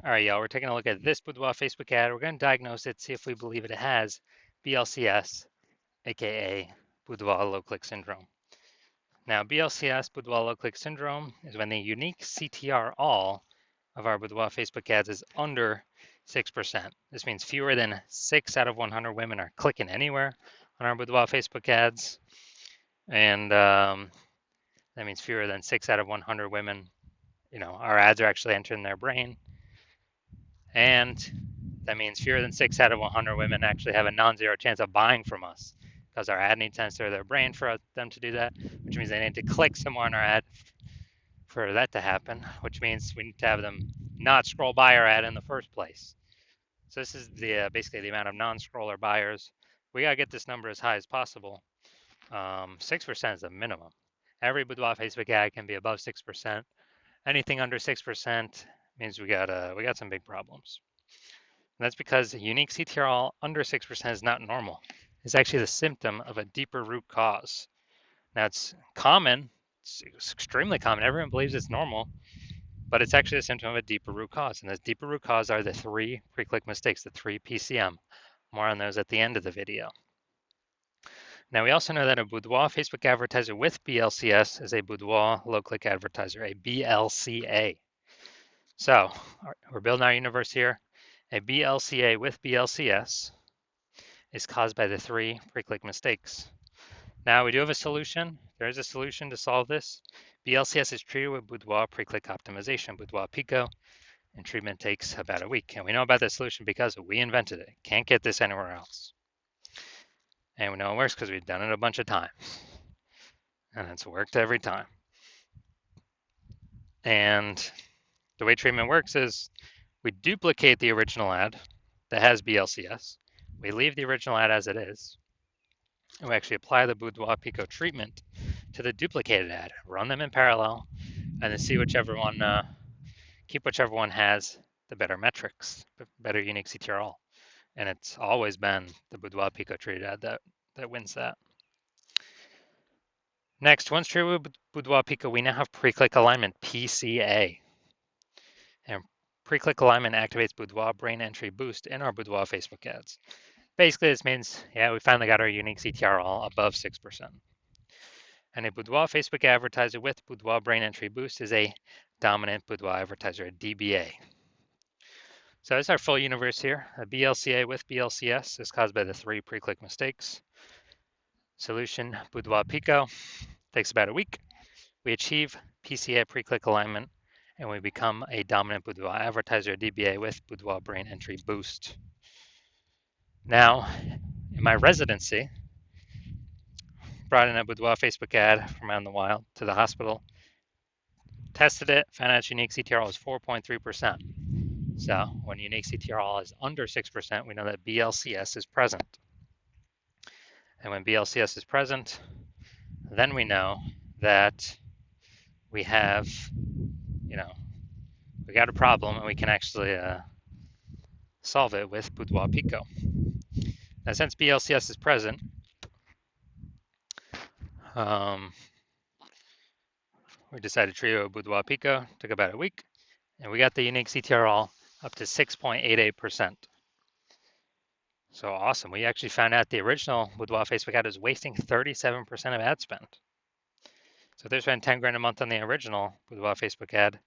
All right, y'all, we're taking a look at this Boudoir Facebook ad. We're going to diagnose it, see if we believe it has BLCS, aka Boudoir low click syndrome. Now, BLCS, Boudoir low click syndrome, is when the unique CTR all of our Boudoir Facebook ads is under 6%. This means fewer than 6 out of 100 women are clicking anywhere on our Boudoir Facebook ads. And that means fewer than 6 out of 100 women, our ads are actually entering their brain. And that means fewer than 6 out of 100 women actually have a non-zero chance of buying from us because our ad needs to enter their brain for them to do that, which means they need to click somewhere on our ad for that to happen, which means we need to have them not scroll by our ad in the first place. So this is the basically the amount of non-scroller buyers. We gotta get this number as high as possible. 6% is the minimum. Every Boudoir Facebook ad can be above 6%. Anything under 6% means we got some big problems. And that's because unique CTRL under 6% is not normal. It's actually the symptom of a deeper root cause. Now it's common, it's extremely common. Everyone believes it's normal, but it's actually a symptom of a deeper root cause. And those deeper root cause are the 3 pre-click mistakes, the 3 PCM. More on those at the end of the video. Now we also know that a Boudoir Facebook advertiser with BLCS is a Boudoir low-click advertiser, a BLCA. So we're building our universe here. A BLCA with BLCS is caused by the 3 pre-click mistakes. Now we do have a solution. There is a solution to solve this. BLCS is treated with Boudoir pre-click optimization, Boudoir Pico, and treatment takes about a week. And we know about this solution because we invented it. Can't get this anywhere else. And we know it works because we've done it a bunch of times. And it's worked every time. And the way treatment works is we duplicate the original ad that has BLCS. We leave the original ad as it is. And we actually apply the Boudoir Pico treatment to the duplicated ad, run them in parallel, and then see whichever one, keep whichever one has the better metrics, better unique CTRL. And it's always been the Boudoir Pico treated ad that wins that. Next, once treated with Boudoir Pico, we now have pre-click alignment, PCA. And pre-click alignment activates Boudoir brain entry boost in our Boudoir Facebook ads. Basically, this means, yeah, we finally got our unique CTRL above 6%. And a Boudoir Facebook advertiser with Boudoir brain entry boost is a dominant Boudoir advertiser, a DBA. So that's our full universe here. A BLCA with BLCS is caused by the 3 pre-click mistakes. Solution, Boudoir Pico, takes about a week. We achieve PCA pre-click alignment, and we become a dominant Boudoir advertiser, DBA, with Boudoir brain entry boost. Now, in my residency, brought in a Boudoir Facebook ad from out in the wild to the hospital, tested it, found out its unique CTRL is 4.3%. So when unique CTRL is under 6%, we know that BLCS is present. And when BLCS is present, then we know that we have, we got a problem and we can actually solve it with Boudoir Pico. Now, since BLCS is present, we decided to trio Boudoir Pico, took about a week, and we got the unique CTRL up to 6.88%. So awesome. We actually found out the original Boudoir Facebook ad is wasting 37% of ad spend. So if they spend 10 grand a month on the original Boudoir Facebook ad,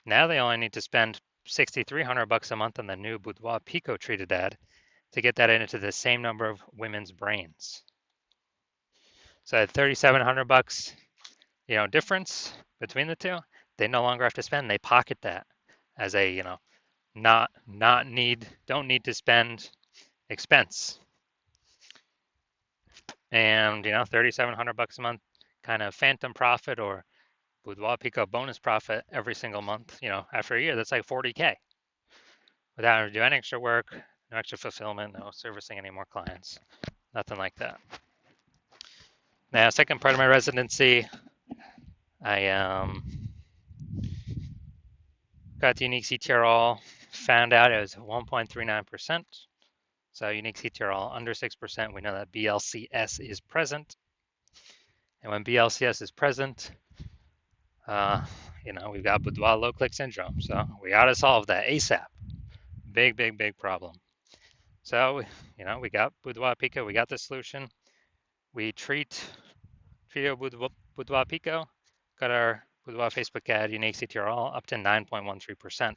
now they only need to spend $6,300 a month on the new Boudoir Pico treated ad to get that into the same number of women's brains. So at $3,700, difference between the two, they no longer have to spend. They pocket that as a, don't need to spend expense. And, $3,700 a month kind of phantom profit or Boudoir Pico bonus profit every single month, after a year, that's like 40K. Without having to do any extra work, no extra fulfillment, no servicing any more clients, nothing like that. Now, second part of my residency, I got the unique CTRL, found out it was 1.39%. So unique CTRL under 6%, we know that BLCS is present. And when BLCS is present, We've got boudoir low click syndrome, so we got to solve that ASAP. Big, big, big problem. So, we got boudoir pico, we got the solution. We treated boudoir pico, got our boudoir Facebook ad unique CTRL up to 9.13%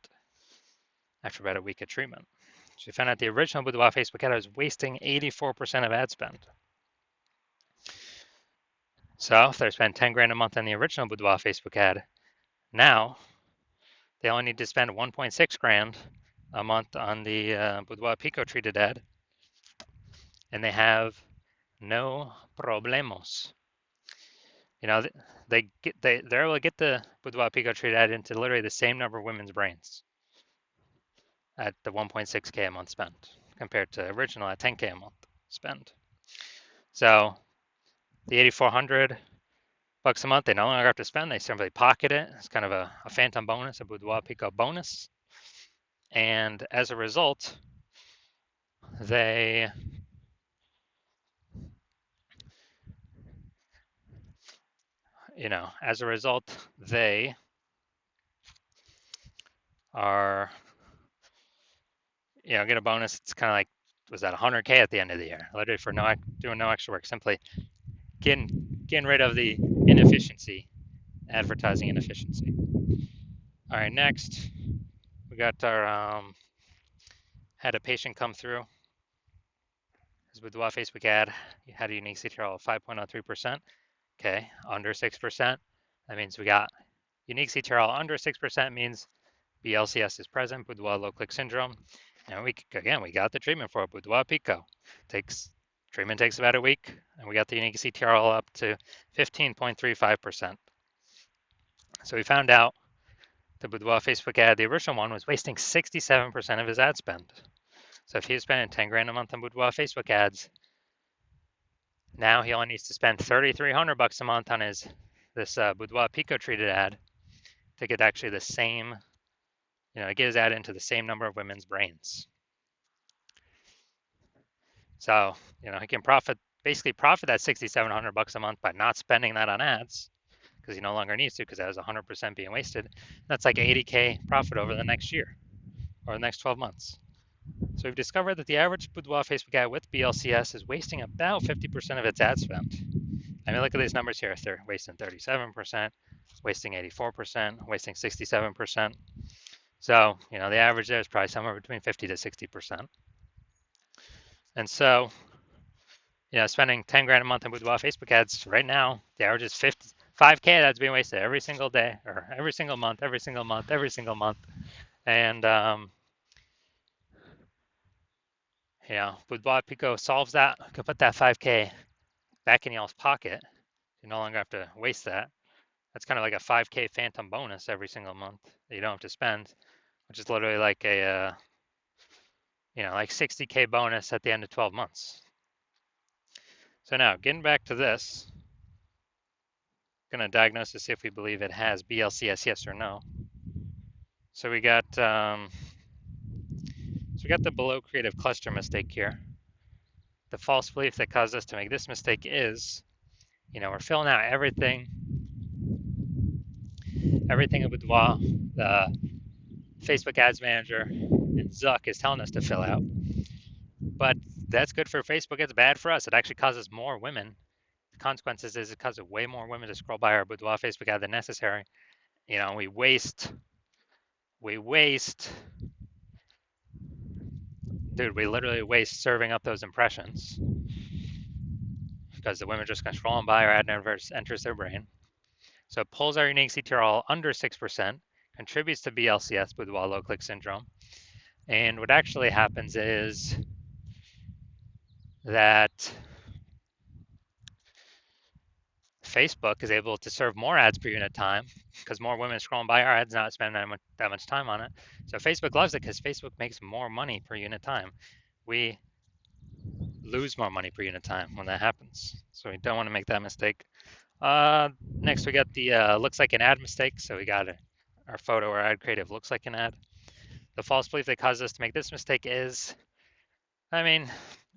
after about a week of treatment. So we found out the original boudoir Facebook ad was wasting 84% of ad spend. So if they spend 10 grand a month on the original boudoir Facebook ad, now they only need to spend 1.6 grand a month on the boudoir pico treated ad, and they have no problemos. They're able to get the boudoir pico treated ad into literally the same number of women's brains at the 1.6K a month spent compared to original at 10K a month spend. So the 8,400 bucks a month, they no longer have to spend. They simply pocket it. It's kind of a phantom bonus, a boudoir pico bonus. And as a result, they are, get a bonus. It's kind of like, was that 100K at the end of the year? Literally for doing no extra work, simply getting rid of the inefficiency, advertising inefficiency. All right, next we got our had a patient come through. His boudoir Facebook ad had a unique CTRL of 5.03%. Okay, under 6%. That means we got unique CTRL under 6% means BLCS is present, boudoir low click syndrome. And we got the treatment for it, boudoir pico. Treatment takes about a week, and we got the unique CTRL up to 15.35%. So we found out the boudoir Facebook ad, the original one, was wasting 67% of his ad spend. So if he was spending 10 grand a month on boudoir Facebook ads, now he only needs to spend 3,300 bucks a month on this boudoir pico treated ad to get actually the same, get his ad into the same number of women's brains. So, he can basically profit that 6,700 bucks a month by not spending that on ads because he no longer needs to because that was 100% being wasted. That's like 80K profit over the next year or the next 12 months. So we've discovered that the average boudoir Facebook ad with BLCS is wasting about 50% of its ad spend. I mean, look at these numbers here. They're wasting 37%, wasting 84%, wasting 67%. So, the average there is probably somewhere between 50 to 60%. And so, spending 10 grand a month on boudoir Facebook ads right now, the average is 5K that's being wasted every single day or every single month. And, boudoir pico solves that. You can put that 5K back in y'all's pocket. You no longer have to waste that. That's kind of like a 5K phantom bonus every single month that you don't have to spend, which is literally like a, like 60K bonus at the end of 12 months. So now, getting back to this, going to diagnose to see if we believe it has BLCS, yes or no. So we got the below creative cluster mistake here. The false belief that caused us to make this mistake is, we're filling out everything in Boudoir, the Facebook Ads Manager, and Zuck is telling us to fill out. But that's good for Facebook. It's bad for us. It actually causes more women. The consequences is it causes way more women to scroll by our Boudoir Facebook ad than necessary. We waste. Dude, we literally waste serving up those impressions because the women just kind of scrolling by, our ad never enters their brain. So it pulls our unique CTRL under 6%, contributes to BLCS, boudoir low click syndrome. And what actually happens is that Facebook is able to serve more ads per unit time because more women are scrolling by our ads, not spending that much time on it. So Facebook loves it because Facebook makes more money per unit time. We lose more money per unit time when that happens. So we don't want to make that mistake. Next, we got the looks like an ad mistake. So we got our photo or ad creative looks like an ad. The false belief that causes us to make this mistake is,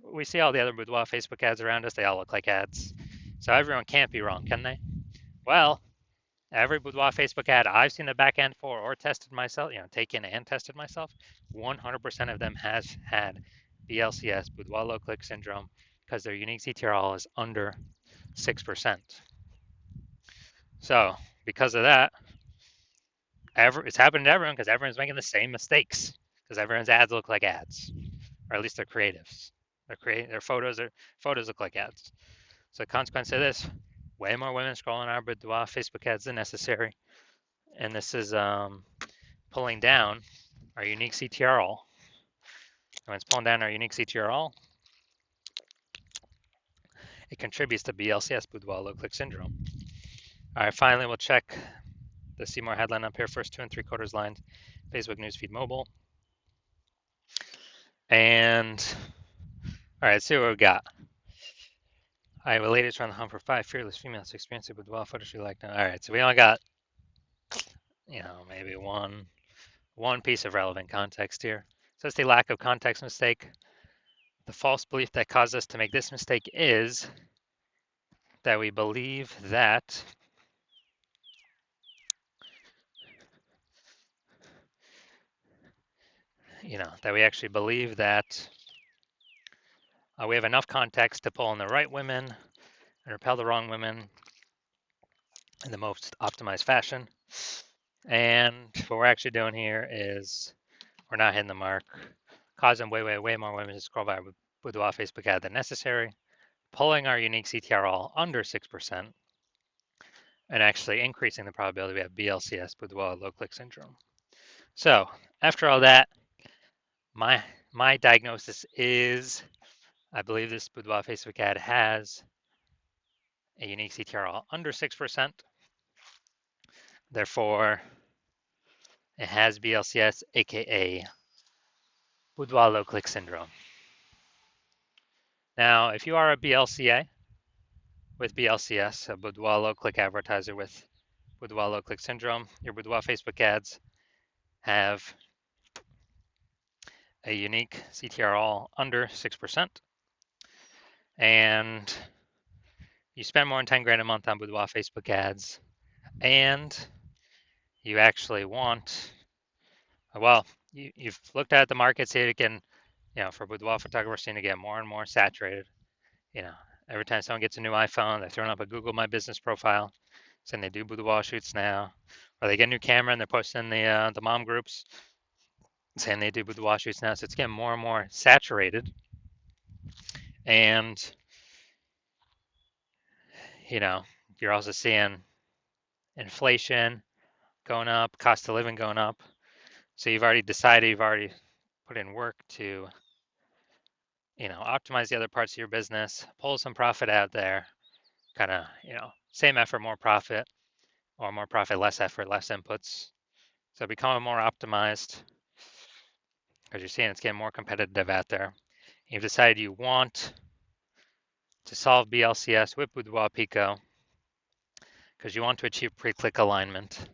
we see all the other boudoir Facebook ads around us. They all look like ads. So everyone can't be wrong, can they? Well, Every Boudoir Facebook ad I've seen the back end for or tested myself, taken and tested myself, 100% of them has had BLCS, Boudoir low click syndrome, because their unique CTRL is under 6%. So because of that, it's happening to everyone because everyone's making the same mistakes because everyone's ads look like ads, or at least their creatives. Their photos look like ads. So the consequence of this, way more women scrolling our Boudoir Facebook ads than necessary, and this is pulling down our unique CTRL. When it's pulling down our unique CTRL, it contributes to BLCS, Boudoir low click syndrome. All right, finally, we'll check the see more headline up here, first 2 3/4 lines, Facebook newsfeed mobile. And all right, let's see what we got. All right, ladies around the hunt for 5 fearless females experiencing Boudoir photo shoot like now. All right, so we only got, maybe one piece of relevant context here. So it's the lack of context mistake. The false belief that caused us to make this mistake is that we believe that that we actually believe that we have enough context to pull in the right women and repel the wrong women in the most optimized fashion. And what we're actually doing here is we're not hitting the mark, causing way more women to scroll by Boudoir Facebook ad than necessary, pulling our unique CTRL under 6%, and actually increasing the probability we have BLCS, Boudoir low click syndrome. So after all that, my diagnosis is I believe this Boudoir Facebook ad has a unique CTRL under 6%. Therefore, it has BLCS, aka Boudoir low click syndrome. Now, if you are a BLCA with BLCS, a Boudoir low click advertiser with Boudoir low click syndrome, your Boudoir Facebook ads have a unique CTRL under 6%. And you spend more than 10 grand a month on Boudoir Facebook ads, and you actually want, you've looked at the market, see it can, for Boudoir photographers, seem to get more and more saturated. Every time someone gets a new iPhone, they're throwing up a Google My Business profile, saying they do boudoir shoots now, or they get a new camera and they're posting the mom groups saying they do boudoir shoots now. So it's getting more and more saturated, and you're also seeing inflation going up, cost of living going up. So you've already decided, you've already put in work to optimize the other parts of your business, pull some profit out there, kind of same effort, more profit, or more profit, less effort, less inputs. So becoming more optimized because you're seeing it's getting more competitive out there. You've decided you want to solve BLCS with Boudoir Pico because you want to achieve pre-click alignment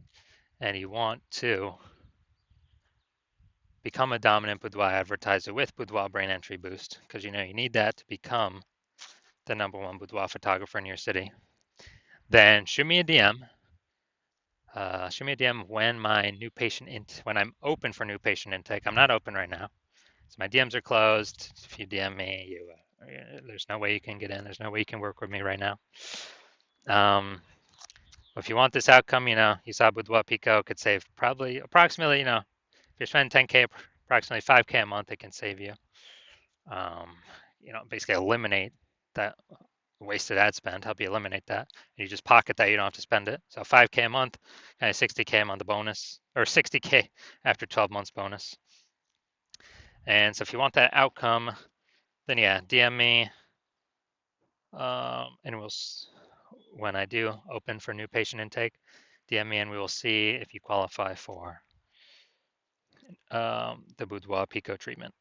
and you want to become a dominant Boudoir advertiser with Boudoir Brain Entry Boost because you need that to become the #1 boudoir photographer in your city. Then shoot me a DM. Shoot me a DM when when I'm open for new patient intake. I'm not open right now, so my DMs are closed. If you DM me, there's no way you can get in. There's no way you can work with me right now. If you want this outcome, you saw Boudoir Pico could save probably approximately, if you're spending 10K, approximately 5K a month, it can save you. Basically eliminate that wasted ad spend, help you eliminate that. And you just pocket that, you don't have to spend it. So 5K a month, kind of 60K a month bonus, or 60K after 12 months bonus. And so if you want that outcome, then yeah, DM me. And when I do open for new patient intake, DM me and we will see if you qualify for the Boudoir Pico treatment.